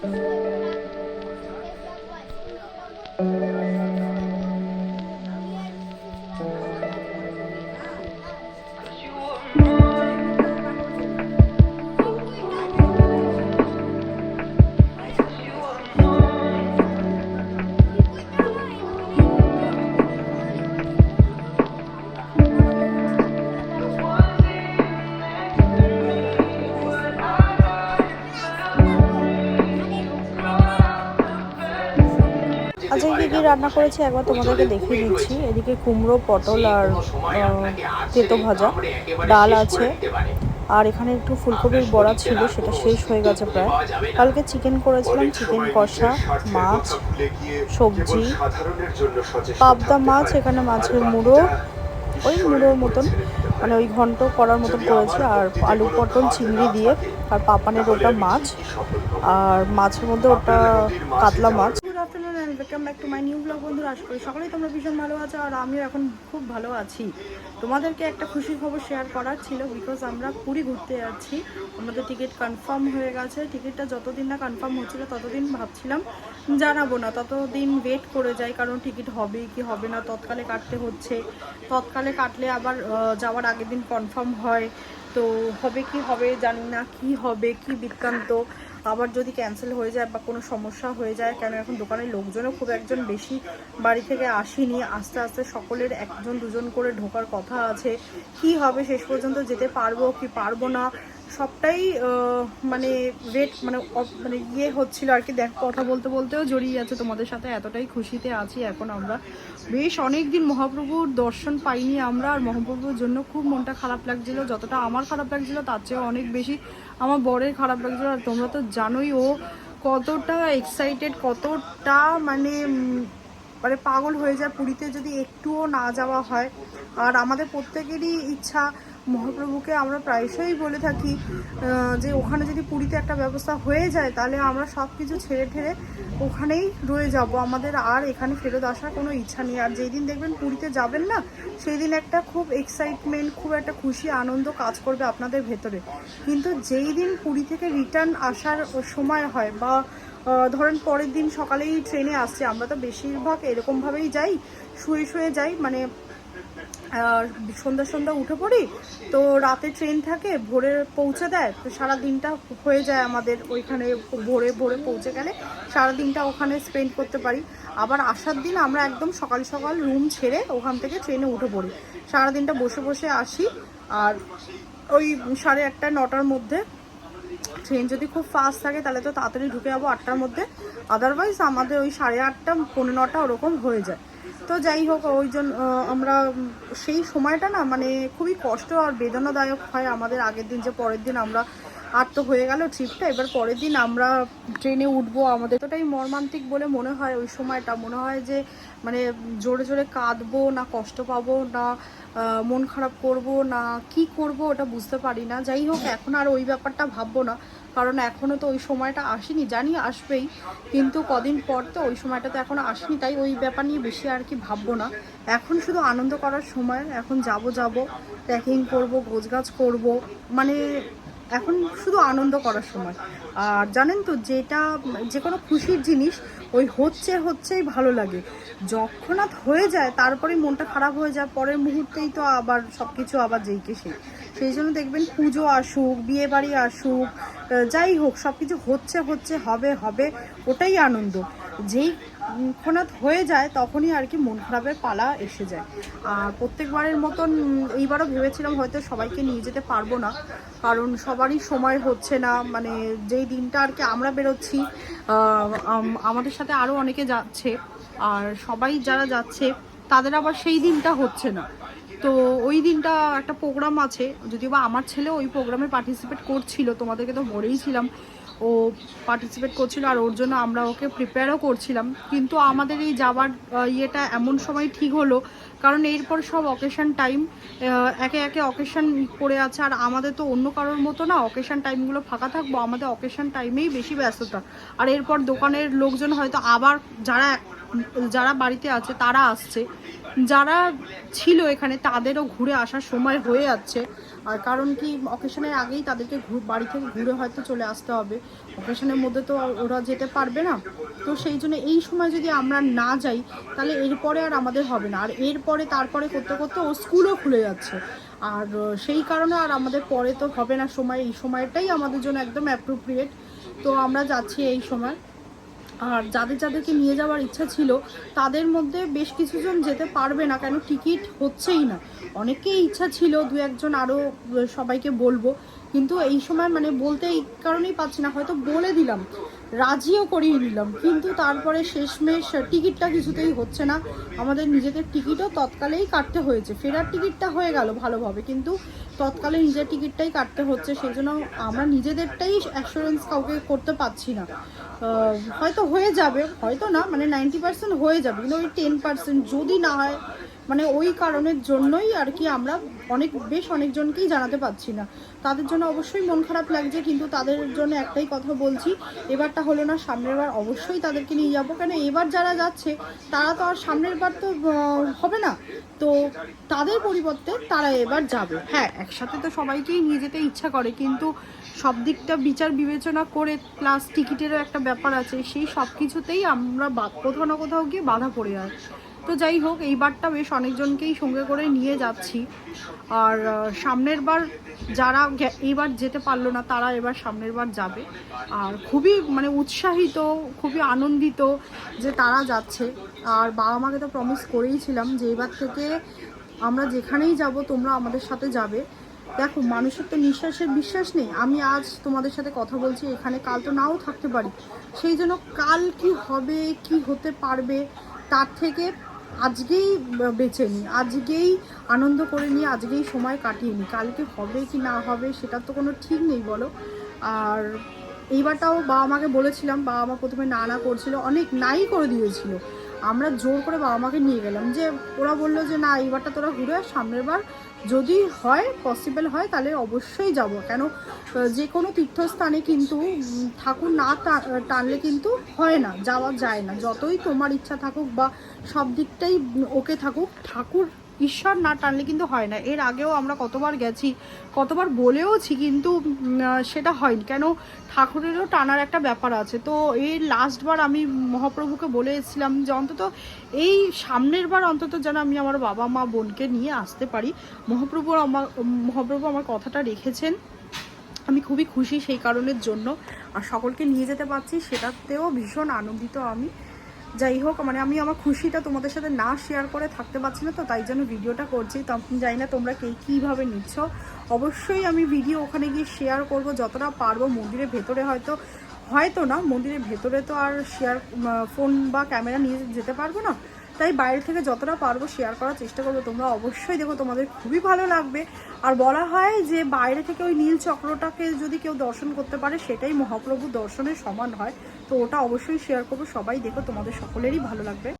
আজকে কী কী রান্না করেছি একবার তোমাদেরকে দেখিয়ে দিচ্ছি। এদিকে কুমড়ো, পটল আর তেতো ভাজা, ডাল আছে, আর এখানে একটু ফুলকপির বড়া ছিল, সেটা শেষ হয়ে গেছে প্রায়। কালকে চিকেন করেছিলাম, চিকেন কষা, মাছ, সবজি, পাবদা মাছ, এখানে মাছের মুড়ো, ওই মুড়োর মতন মানে ওই ঘন্ট করার মতন করেছি, আর আলু পটল চিংড়ি দিয়ে, আর পাপানের ওটা মাছ, আর মাছের মধ্যে ওটা কাতলা মাছ। Good afternoon and welcome back to my new blog. বন্ধুরা, আশা করি সকলেই তোমরা ভীষণ ভালো আছো, আর আমিও এখন খুব ভালো আছি। তোমাদেরকে একটা খুশির খবর শেয়ার করার ছিল, বিকজ আমরা পুরী ঘুরতে যাচ্ছি। আমাদের টিকিট কনফার্ম হয়ে গেছে। টিকিটটা যতদিন না কনফার্ম হচ্ছিলো ততদিন ভাবছিলাম জানাবো না, ততদিন ওয়েট করে যাই, কারণ টিকিট হবে কি হবে না তৎকালে কাটতে হচ্ছে। তৎকালে কাটলে আবার যাওয়ার আগের দিন কনফার্ম হয়, তো হবে কি হবে জানি না, কি হবে কি বৃত্তান্ত, আবার যদি ক্যান্সেল হয়ে যায় বা কোনো সমস্যা হয়ে যায়। কেন এখন দোকানের লোকজনও খুব একজন বেশি বাড়ি থেকে আসেনি, আস্তে আস্তে সকলের একজন দুজন করে ঢোকার কথা আছে। কি হবে, শেষ পর্যন্ত যেতে পারবো কি পারবো না, সবটাই মানে ওয়েট মানে মানে ইয়ে হচ্ছিল আর কি। দেখ, কথা বলতে বলতেও জড়িয়ে আছে তোমাদের সাথে, এতটাই খুশিতে আছি এখন আমরা। বেশ অনেক দিন মহাপ্রভুর দর্শন পাইনি আমরা, আর মহাপ্রভুর জন্য খুব মনটা খারাপ লাগছিল। যতটা আমার খারাপ লাগছিল তার চেয়েও অনেক বেশি আমার বরের খারাপ লাগছিল। আর তোমরা তো জানোই ও কতটা এক্সাইটেড, কতটা মানে মানে পাগল হয়ে যায় পুরীতে যদি একটুও না যাওয়া হয়। আর আমাদের প্রত্যেকেরই ইচ্ছা, মহাপ্রভুকে আমরা প্রায়শই বলে থাকি যে ওখানে যদি পুরীতে একটা ব্যবস্থা হয়ে যায় তাহলে আমরা সব কিছু ছেড়ে ঠেড়ে ওখানেই রয়ে যাব, আমাদের আর এখানে ফেরত আসার কোনো ইচ্ছা নেই। আর যেই দিন দেখবেন পুরীতে যাবেন না, সেই দিন একটা খুব এক্সাইটমেন্ট, খুব একটা খুশি আনন্দ কাজ করবে আপনাদের ভেতরে। কিন্তু যেই দিন পুরী থেকে রিটার্ন আসার সময় হয়, বা ধরেন পরের দিন সকালেই ট্রেনে আসছে, আমরা তো বেশিরভাগ এরকমভাবেই যাই, শুয়ে শুয়ে যাই, মানে সন্ধ্যা উঠে পড়ি, তো রাতে ট্রেন থাকে, ভোরে পৌঁছে দেয়, তো সারা দিনটা হয়ে যায় আমাদের ওইখানে। ভোরে ভোরে পৌঁছে গেলে সারা দিনটা ওখানে স্পেন্ড করতে পারি। আবার আসার দিন আমরা একদম সকাল সকাল রুম ছেড়ে ওখান থেকে ট্রেনে উঠে পড়ি, সারা দিনটা বসে বসে আসি। আর ওই 1:30 9টার মধ্যে ট্রেন যদি খুব ফাস্ট থাকে তাহলে তো তাড়াতাড়ি ঢুকে যাবো 8টার মধ্যে, আদারওয়াইজ আমাদের ওই 8:30 পৌনে 9টা ওরকম হয়ে যায়। তো যাই হোক, ওই জন্য আমরা সেই সময়টা না মানে খুবই কষ্ট আর বেদনাদায়ক হয় আমাদের। আগের দিন যে পরের দিন আমরা আর তো হয়ে গেল ট্রিপটা, এবার পরের দিন আমরা ট্রেনে উঠবো, আমাদের এতটাই মর্মান্তিক বলে মনে হয় ওই সময়টা। মনে হয় যে মানে জোরে জোরে কাঁদবো না কষ্ট পাবো না মন খারাপ করব না কি করব ওটা বুঝতে পারি না। যাই হোক, এখন আর ওই ব্যাপারটা ভাববো না, কারণ এখনও তো ওই সময়টা আসেনি, জানি আসবেই, কিন্তু কদিন পর তো ওই সময়টা তো এখনও আসেনি, তাই ওই ব্যাপার নিয়ে বেশি আর কি ভাববো না। এখন শুধু আনন্দ করার সময়, এখন যাব প্যাকিং করব, গোছগাছ করব, মানে এখন শুধু আনন্দ করার সময়। আর জানেন তো, যেটা যে কোনো খুশির জিনিস ওই হচ্ছেই ভালো লাগে, যৎক্ষণাৎ হয়ে যায় তারপরেই মনটা খারাপ হয়ে যায়, পরের মুহূর্তেই তো আবার সব কিছু আবার যেইকে সেই জন্য দেখবেন পুজো আসুক, বিয়ে বাড়ি আসুক, যাই হোক, সব কিছু হচ্ছে হবে ওটাই আনন্দ। যেই ক্ষণাৎ হয়ে যায় তখনই আর কি মন খারাপের পালা এসে যায়। আর প্রত্যেকবারের মতন এইবারও ভেবেছিলাম হয়তো সবাইকে নিয়ে যেতে পারবো না, কারণ সবারই সময় হচ্ছে না। মানে যেই দিনটা আর কি আমরা বেরোচ্ছি, আমাদের সাথে আরও অনেকে যাচ্ছে, আর সবাই যারা যাচ্ছে তাদের আবার সেই দিনটা হচ্ছে না। তো ওই দিনটা একটা প্রোগ্রাম আছে, যদিও বা আমার ছেলে ওই প্রোগ্রামে পার্টিসিপেট করছিল, তোমাদেরকে তো বলেইছিলাম ও পার্টিসিপেট করছিল, আর ওর জন্য আমরা ওকে প্রিপেয়ারও করছিলাম। কিন্তু আমাদের এই যাওয়ার ইয়েটা এমন সময় ঠিক হলো, কারণ এরপর সব অকেশান টাইম একে একে অকেশান পড়ে আছে, আর আমাদের তো অন্য কারোর মতো না অকেশান টাইমগুলো ফাঁকা থাকবো, আমাদের অকেশান টাইমেই বেশি ব্যস্ততা। আর এরপর দোকানের লোকজন হয়তো আবার যারা বাড়িতে আছে তারা আসছে, যারা ছিল এখানে তাদেরও ঘুরে আসার সময় হয়ে যাচ্ছে। আর কারণ কি অকেশনের আগেই তাদেরকে বাড়ি থেকে ঘুরে হয়তো চলে আসতে হবে, অকেশনের মধ্যে তো ওরা যেতে পারবে না। তো সেই জন্য এই সময় যদি আমরা না যাই তাহলে এরপরে আর আমাদের হবে না, আর এরপরে তারপরে করতে করতে ও স্কুলও খুলে যাচ্ছে। আর সেই কারণে আর আমাদের পরে তো হবে না সময়, এই সময়টাই আমাদের জন্য একদম অ্যাপ্রোপ্রিয়েট। তো আমরা যাচ্ছি এই সময়। আর যাদেরকে নিয়ে যাওয়ার ইচ্ছা ছিল তাদের মধ্যে বেশ কিছুজন যেতে পারবে না, কেন টিকিট হচ্ছেই না। অনেকেই ইচ্ছা ছিল, দু একজন আরও সবাইকে বলবো, কিন্তু এই সময় মানে বলতে এই কারণেই পাচ্ছি না, হয়তো বলে দিলাম, রাজিও করিয়ে নিলাম, কিন্তু তারপরে শেষমেশ টিকিটটা কিছুতেই হচ্ছে না। আমাদের নিজেদের টিকিটও তৎকালেই কাটতে হয়েছে, ফেরার টিকিটটা হয়ে গেল ভালোভাবে, কিন্তু তৎকালে নিজের টিকিটটাই কাটতে হচ্ছে। সেই জন্য আমরা নিজেদেরটাই অ্যাসুরেন্স কাউকে করতে পারছি না। হয়তো হয়ে যাবে, হয়তো না, মানে 90% হয়ে যাবে, কিন্তু ওই 10% যদি না হয়, মানে ওই কারণের জন্যই আর কি আমরা অনেকজনকেই জানাতে পারছি না। তাদের জন্য অবশ্যই মন খারাপ লাগছে, কিন্তু তাদের জন্য একটাই কথা বলছি, এবারটা হলো না, সামনের বার অবশ্যই তাদেরকে নিয়ে যাবো। কেন এবার যারা যাচ্ছে তারা তো আর সামনের বার তো হবে না, তো তাদের পরিবর্তে তারা এবার যাবে। হ্যাঁ, একসাথে তো সবাইকেই নিয়ে যেতে ইচ্ছা করে, কিন্তু সব দিকটা বিচার বিবেচনা করে প্লাস টিকিটেরও একটা ব্যাপার আছে, সেই সব কিছুতেই আমরা কোথাও না কোথাও গিয়ে বাধা পড়ে যায়। তো যাই হোক, এইবারটা বেশ অনেকজনকেই সঙ্গে করে নিয়ে যাচ্ছি। আর সামনের বার যারা এইবার যেতে পারলো না তারা এবার সামনের বার যাবে। আর খুবই মানে উৎসাহিত, খুবই আনন্দিত যে তারা যাচ্ছে। আর বাবা মাকে তো প্রমিস করেইছিলাম যে এবার থেকে আমরা যেখানেই যাব তোমরা আমাদের সাথে যাবে। দেখো, মানুষের তো নিঃশ্বাসের বিশ্বাস নেই। আমি আজ তোমাদের সাথে কথা বলছি এখানে, কাল তো নাও থাকতে পারি। সেই জন্য কাল কি হবে, কি হতে পারবে, তার থেকে আজকেই বেছে নিই, আজকেই আনন্দ করে নিই, আজকেই সময় কাটিয়ে নিই। কালকে হবে কি না হবে সেটার তো কোনো ঠিক নেই, বলো। আর এইবারটাও বাবা মাকে বলেছিলাম, বাবা মা প্রথমে না না করছিল, অনেক নাই করে দিয়েছিল। আমরা জোর করে বাবা মাকে নিয়ে গেলাম, যে ওরা বললো যে না, এইবারটা তোরা ঘুরে সামনের বার যদি হয়, পসিবল হয়, তাহলে অবশ্যই যাব। কেন যে কোনো তীর্থস্থানে কিন্তু ঠাকুর না টানলে কিন্তু হয় না, যাওয়া যায় না। যতই তোমার ইচ্ছা থাকুক বা সব দিকটাই ওকে থাকুক, ঠাকুর ঈশ্বর না টানলে কিন্তু হয় না। এর আগেও আমরা কতবার গেছি, কতবার বলেওছি, কিন্তু সেটা হয়নি। কেন, ঠাকুরেরও টানার একটা ব্যাপার আছে। তো এই লাস্টবার আমি মহাপ্রভুকে বলে এসেছিলাম যে অন্তত এই সামনের বার অন্তত যেন আমি আমার বাবা মা বোনকে নিয়ে আসতে পারি। মহাপ্রভু আমার কথাটা রেখেছেন, আমি খুবই খুশি সেই কারণের জন্য। আর সকলকে নিয়ে যেতে পারছি সেটাতেও ভীষণ আনন্দিত আমি। যাই হোক, মানে আমি আমার খুশিটা তোমাদের সাথে না শেয়ার করে থাকতে পারছি না, তো তাই জন্য ভিডিওটা করছি। জানি না তোমরা কীভাবে নিচ্ছ। অবশ্যই আমি ভিডিও ওখানে গিয়ে শেয়ার করব যতটা পারবো। মন্দিরের ভেতরে হয়তো না, মন্দিরের ভেতরে তো আর ফোন বা ক্যামেরা নিয়ে যেতে পারবো না, তাই বাইরে থেকে যতটা পারবো শেয়ার করার চেষ্টা করবো। তোমরা অবশ্যই দেখো, তোমাদের খুবই ভালো লাগবে। আর বলা হয় যে বাইরে থেকে ওই নীল চক্রটাকে যদি কেউ দর্শন করতে পারে সেটাই মহাপ্রভু দর্শনের সমান হয়। তো ওটা অবশ্যই শেয়ার করবো, সবাই দেখো, তোমাদের সকলেরই ভালো লাগবে।